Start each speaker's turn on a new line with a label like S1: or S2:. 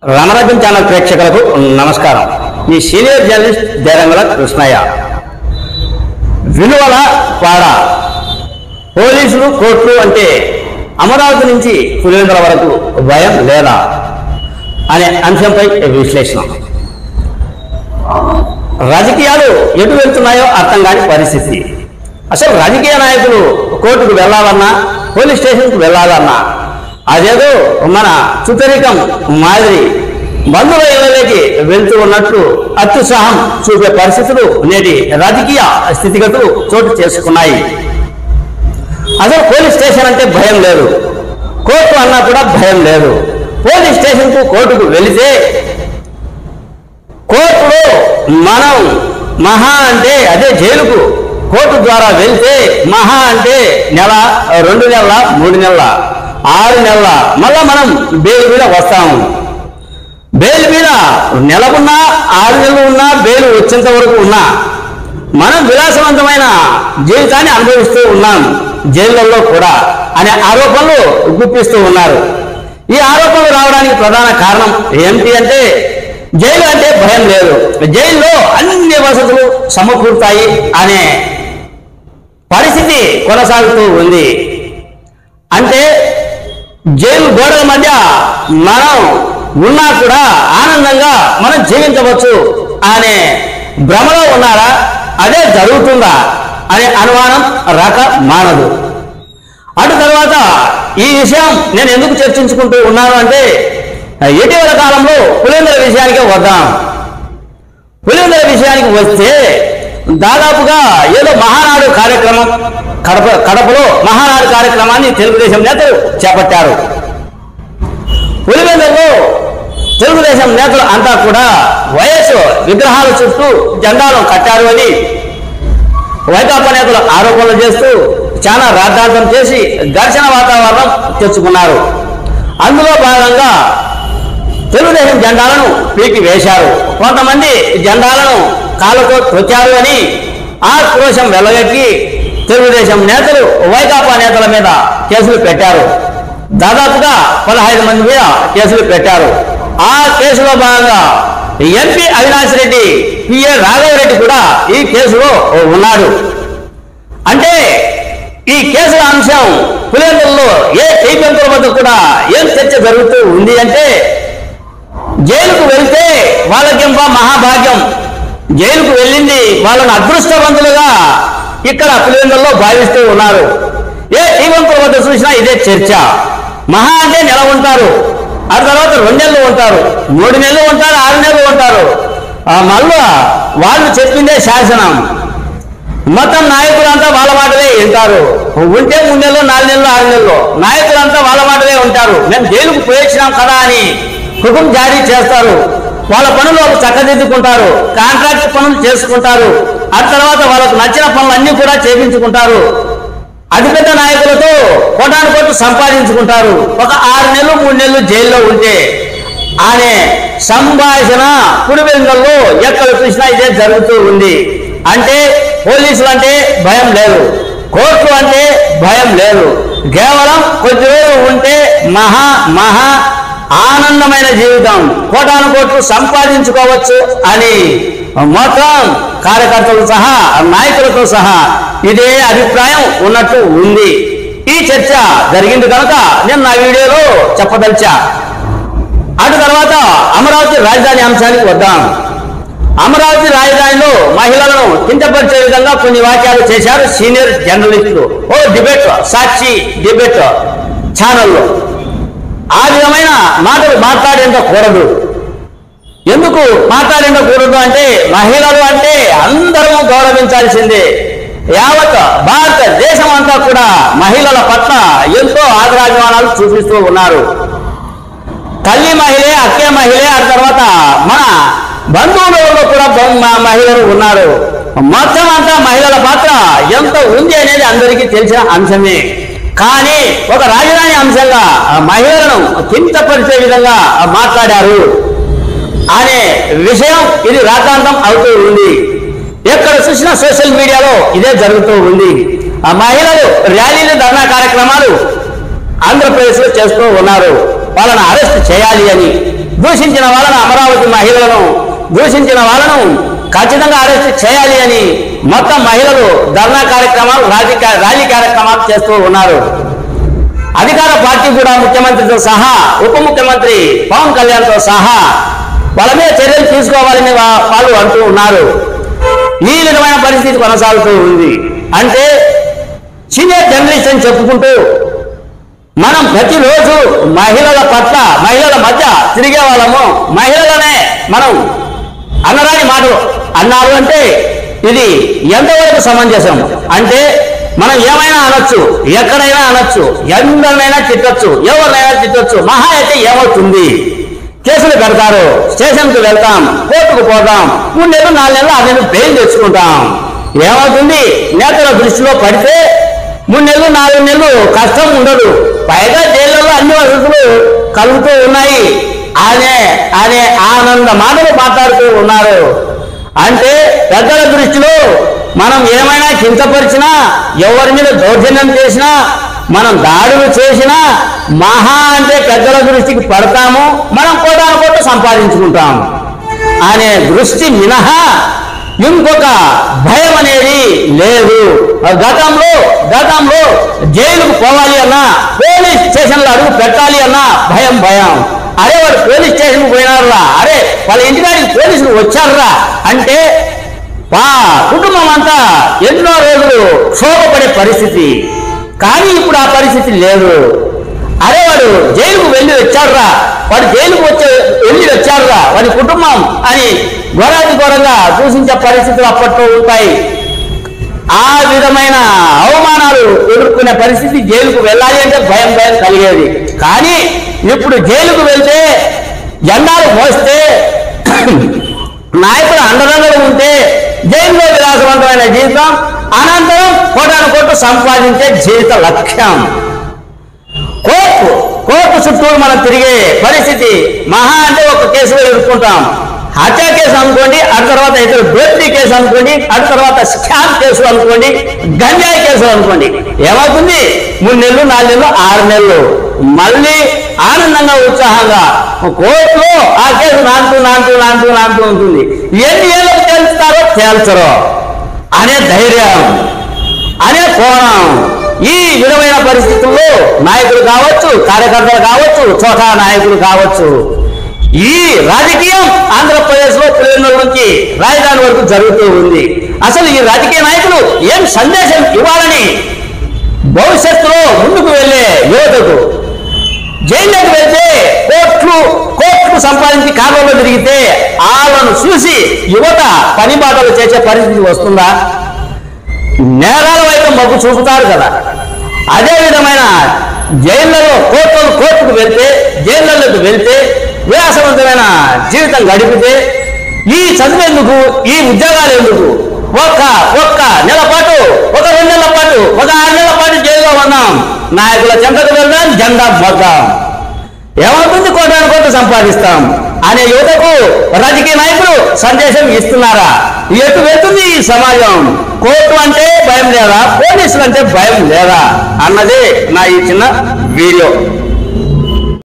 S1: రామరాజ్యం channel ప్రేక్షకులకు నమస్కారం. ఈ సీనియర్ జర్నలిస్ట్ దేరంగుల కృష్ణయ్య. విలువల పాడ పోలీసులు కోర్టు అంటే అమరావతి నుంచి పులివెందుల వరకు భయం లేదా అనే అంశంపై విశ్లేషణ. రాజకీయాలు ఎటు వెళ్తున్నాయో అర్థం కాని పరిస్థితి. అసలు రాజకీయ నాయకులు కోర్టుకు వెళ్ళాలన్నా పోలీస్ స్టేషన్కు వెళ్ళాలన్నా అదేదో మన చుట్టరికం మాదిరి బంధువుల ఇళ్లలోకి వెళ్తూ ఉన్నట్లు అత్యుత్సాహం చూపే పరిస్థితులు నేటి రాజకీయ స్థితిగతులు చోటు చేసుకున్నాయి. అసలు పోలీస్ స్టేషన్ అంటే భయం లేదు, కోర్టు అన్నా కూడా భయం లేదు. పోలీస్ స్టేషన్కు కోర్టుకు వెళితే కోర్టులో మనం మహా అంటే అదే జైలుకు కోర్టు ద్వారా వెళ్తే మహా అంటే నెల, 2 నెలల, 3 నెలల, 6 నెలల మళ్ళా మనం బెయిల్ మీద వస్తాము. బెయిల్ మీద నెల ఉన్నా 6 నెలలు ఉన్నా బెయిల్ వచ్చేంత వరకు ఉన్నా మనం విలాసవంతమైన జీవితాన్ని అనుభవిస్తూ ఉన్నాం జైళ్లలో కూడా అనే ఆరోపణలు గుప్పిస్తూ ఉన్నారు. ఈ ఆరోపణలు రావడానికి ప్రధాన కారణం ఏమిటి అంటే జైలు అంటే భయం లేదు, జైల్లో అన్ని వసతులు సమకూరుతాయి అనే పరిస్థితి కొనసాగుతూ ఉంది. అంటే జైలు గోడల మధ్య మనం ఉన్నా కూడా ఆనందంగా మనం జీవించవచ్చు అనే భ్రమలో ఉన్నారా? అదే జరుగుతుందా అనే అనుమానం రాక మానదు. అటు తర్వాత ఈ విషయం నేను ఎందుకు చర్చించుకుంటూ ఉన్నాను అంటే ఇటీవల కాలంలో పులివెందుల విషయానికి వద్దాం. పులివెందుల విషయానికి వస్తే దాదాపుగా ఏదో మహానాడు కార్యక్రమం కడపలో మహానాడు కార్యక్రమాన్ని తెలుగుదేశం నేతలు చేపట్టారు. పులివెందులలో తెలుగుదేశం నేతలు అంతా కూడా వైఎస్ విగ్రహాల చుట్టూ జెండాలు కట్టారు అని వైకాపా నేతలు ఆరోపణలు చేస్తూ చాలా రాద్ధాంతం చేసి ఘర్షణ వాతావరణం తెచ్చుకున్నారు. అందులో భాగంగా తెలుగుదేశం జెండాలను పీకి వేశారు, కొంతమంది జెండాలను కాళ్ళతో తొక్కారు అని ఆక్రోశం వెల్లగక్కి తెలుగుదేశం నేతలు వైకాపా నేతల మీద కేసులు పెట్టారు. దాదాపుగా 15 మంది మీద కేసులు పెట్టారు. ఆ కేసులో భాగంగా ఎంపీ అవినాష్ రెడ్డి, పిఏ రాఘవరెడ్డి కూడా ఈ కేసులో ఉన్నాడు. అంటే ఈ కేసుల అంశం పులివెందులలో ఏ కైపెంపుల వద్ద కూడా ఏం చర్చ జరుగుతూ ఉంది అంటే జైలుకు వెళ్తే వాళ్ళకింప మహాభాగ్యం, జైలుకు వెళ్ళింది వాళ్ళని అదృష్టవంతులుగా ఇక్కడ పులివెందులలో భావిస్తూ ఉన్నారు. ఏ టీవంపుల వద్ద చూసినా ఇదే చర్చ. మహా అంటే నెల ఉంటారు, ఆ తర్వాత 2 నెలలు ఉంటారు, 3 నెలలు ఉంటారు, 6 నెలలు ఉంటారు. మళ్ళా వాళ్ళు చెప్పిందే శాసనం. మొత్తం నాయకులంతా వాళ్ళ మాటలే వింటారు. ఉంటే 3 నెలలు, 4 నెలలు, 6 నెలలు నాయకులంతా వాళ్ళ మాటలే ఉంటారు. మేము జైలుకు పోయించినాం కదా అని హుకుం జారీ చేస్తారు. వాళ్ళ పనులు వాళ్ళు చక్కదిద్దుకుంటారు, కాంట్రాక్ట్ పనులు చేసుకుంటారు. ఆ తర్వాత వాళ్ళకు నచ్చిన పనులన్నీ కూడా చేయించుకుంటారు. అతిపెద్ద నాయకులతో కోటాను కోట్లు సంపాదించుకుంటారు. ఒక 6 నెలలు, 3 నెలలు జైల్లో ఉంటే అనే సంభాషణ పులివెందులలో ఎక్కడ చూసినా ఇదే జరుగుతూ ఉంది. అంటే పోలీసులు అంటే భయం లేదు, కోర్టు అంటే భయం లేదు. కేవలం కొద్ది రోజులు ఉంటే మహా ఆనందమైన జీవితం, కోటాను కోట్లు సంపాదించుకోవచ్చు అని మొత్తం కార్యకర్తలు సహా నాయకులతో సహా ఇదే అభిప్రాయం ఉన్నట్టు ఉంది. ఈ చర్చ జరిగింది కనుక నేను నా వీడియోలో చెప్పదలిచా. అటు తర్వాత అమరావతి రాజధాని అంశానికి వద్దాం. అమరావతి రాజధానిలో మహిళలను కించపరిచే విధంగా కొన్ని వ్యాఖ్యలు చేశారు సీనియర్ జర్నలిస్టులు ఓ డిబేట్, సాక్షి డిబేట్ ఛానల్లో. ఆ విధమైన మాటలు మాట్లాడేందుకూడదు. ఎందుకు మాట్లాడేందుకూడదు అంటే మహిళలు అంటే అందరూ గౌరవించాల్సిందే. యావత్ భారతదేశం అంతా కూడా మహిళల పట్ల ఎంతో ఆదరాభిమానాలు చూపిస్తూ ఉన్నారు. తల్లి మహిళే, అక్కే మహిళే, ఆ తర్వాత మన బంధువులలో కూడా మహిళలు ఉన్నారు. మొత్తం అంతా మహిళల పాత్ర ఎంత ఉంది అనేది అందరికీ తెలిసిన అంశమే. కానీ ఒక రాజధాని అంశంగా మహిళలను కించపరిచే విధంగా మాట్లాడారు అనే విషయం ఇది రాద్ధాంతం అవుతూ ఉంది. ఎక్కడ చూసినా సోషల్ మీడియాలో ఇదే జరుగుతూ ఉంది. మహిళలు ర్యాలీలు, ధర్నా కార్యక్రమాలు ఆంధ్రప్రదేశ్లో చేస్తూ ఉన్నారు. వాళ్ళను అరెస్ట్ చేయాలి అని, దూషించిన వాళ్ళను, అమరావతి మహిళలను దూషించిన వాళ్ళను ఖచ్చితంగా అరెస్ట్ చేయాలి అని మొత్తం మహిళలు ధర్నా కార్యక్రమాలు, ర్యాలీ కార్యక్రమాలు చేస్తూ ఉన్నారు. అధికార పార్టీ కూడా ముఖ్యమంత్రితో సహా, ఉప ముఖ్యమంత్రి పవన్ కళ్యాణ్తో సహా వాళ్ళ మీద చర్యలు తీసుకోవాలని వాళ్ళు అంటూ ఉన్నారు. ఈ విధమైన పరిస్థితి కొనసాగుతూ ఉంది. అంటే సీనియర్ జర్నలిస్ట్ అని చెప్పుకుంటూ మనం ప్రతిరోజు మహిళల పట్ల, మహిళల మధ్య తిరిగే వాళ్ళము, మహిళలనే మనం అనరాని మాటలు అన్నారు అంటే ఇది ఎంతవరకు సమంజసం? అంటే మనం ఏమైనా అనొచ్చు, ఎక్కడైనా అనొచ్చు, ఎందరినైనా తిట్టొచ్చు, ఎవరినైనా తిట్టొచ్చు. మహా అయితే ఏమవుతుంది? కేసులు పెడతారు, స్టేషన్కి వెళ్తాం, కోర్టుకు పోతాం, 3 నెలలు 4 నెలలు 6 నెలలు బెయిల్ తెచ్చుకుంటాం. ఏమవుతుంది? నేతల దృష్టిలో పడితే 3 నెలలు 4 నెలలు కష్టం ఉండదు. పైగా జైళ్ళలో అన్ని వసతులు కలుగుతూ ఉన్నాయి అనే ఆనంద మాటలు మాట్లాడుతూ ఉన్నారు. అంటే పెద్దల దృష్టిలో మనం ఏమైనా కించపరిచినా, ఎవరి మీద దౌర్జన్యం చేసినా, మనం దాడులు చేసినా మహా అంటే పెద్దల దృష్టికి పడతాము, మనం కోటాను సంపాదించుకుంటాం అనే దృష్టి మినహా ఇంకొక భయం అనేది లేదు. గతంలో జైలుకు పోవాలి అన్నా, పోలీస్ స్టేషన్లో అడుగు పెట్టాలి అన్నా భయం. అరే వాడు పోలీస్ స్టేషన్కి పోయినారా, అరే వాళ్ళ ఇంటికాడికి పోలీసులు వచ్చారా అంటే కుటుంబం అంతా ఎన్నో రోజులు క్షోభపడే పరిస్థితి. కానీ ఇప్పుడు ఆ పరిస్థితి లేదు. అరే వాడు జైలుకు వెళ్ళి వచ్చాడురా, వాడు జైలుకు వెళ్ళి వచ్చాడురా, వాడి కుటుంబం అని ఘోరంగా దూషించే పరిస్థితులు అప్పట్లో ఉంటాయి. ఆ విధమైన అవమానాలు ఎదుర్కొనే పరిస్థితి, జైలుకు వెళ్ళాలి అంటే భయం కలిగేది. కానీ ఇప్పుడు జైలుకు వెళ్తే, జెండాలు మోస్తే, నాయకుడు అండదండలు ఉంటే జైల్లో విలాసవంతమైన జీవితం, అనంతరం కోటాను సంపాదించే జీవిత లక్ష్యం. కోర్టు చుట్టూ మనం తిరిగే పరిస్థితి. మహా అంటే ఒక కేసులో ఎదుర్కొంటాం. హత్య కేసు అనుకోండి, అటు తర్వాత ఇతర దోపిడీ కేసు అనుకోండి, అటు తర్వాత స్కామ్ కేసు అనుకోండి, గంజాయి కేసు అనుకోండి. ఏమవుతుంది? 3 నెలలు 4 నెలలు 6 నెలలు మళ్ళీ ఆనందంగా ఉత్సాహంగా కోర్టులో ఆ కేసు నాంటూ ఉంటుంది. ఎన్ని ఏళ్ళకు తేల్చరో అనే ధైర్యం, అనే కోణం. ఈ విధమైన పరిస్థితుల్లో నాయకులు కావచ్చు, కార్యకర్తలు కావచ్చు, చోటా నాయకులు కావచ్చు, ఈ రాజకీయం ఆంధ్రప్రదేశ్ లో పులివెందుల నుంచి రాజధాని వరకు జరుగుతూ ఉంది. అసలు ఈ రాజకీయ నాయకులు ఏం సందేశం ఇవ్వాలని భవిష్యత్తులో ముందుకు వెళ్లే యువతకు, జైల్లోకి వెళ్తే కోర్టుకు సంపాదించి కాలంలో తిరిగితే వాళ్ళను చూసి యువత పని బాటలు చేసే పరిస్థితి వస్తుందా? నేరాల వైపు మొగ్గు చూపుతారు కదా. అదే విధమైన జైళ్లలో కోర్టుకు వెళ్తే, జైళ్లలోకి వెళ్తే విలాసవంతమైన జీవితం గడిపితే ఈ చదువెందుకు, ఈ ఉద్యోగాలు ఎందుకు? ఒక్క నెల పాటు, ఒక 2 నెలల పాటు, ఒక 6 నెలల పాటు జైల్లో ఉన్నాం, నాయకుల చెంతకు వెళ్దాం, జెండా మోద్దాం, ఏమవుతుంది? కోటాను సంపాదిస్తాం అనే యువతకు రాజకీయ నాయకులు సందేశం ఇస్తున్నారా? ఎటు వెళ్తుంది ఈ సమాజం? కోర్టు అంటే భయం లేదా, పోలీసులు అంటే భయం లేదా అన్నదే నా ఈ చిన్న వీడియో.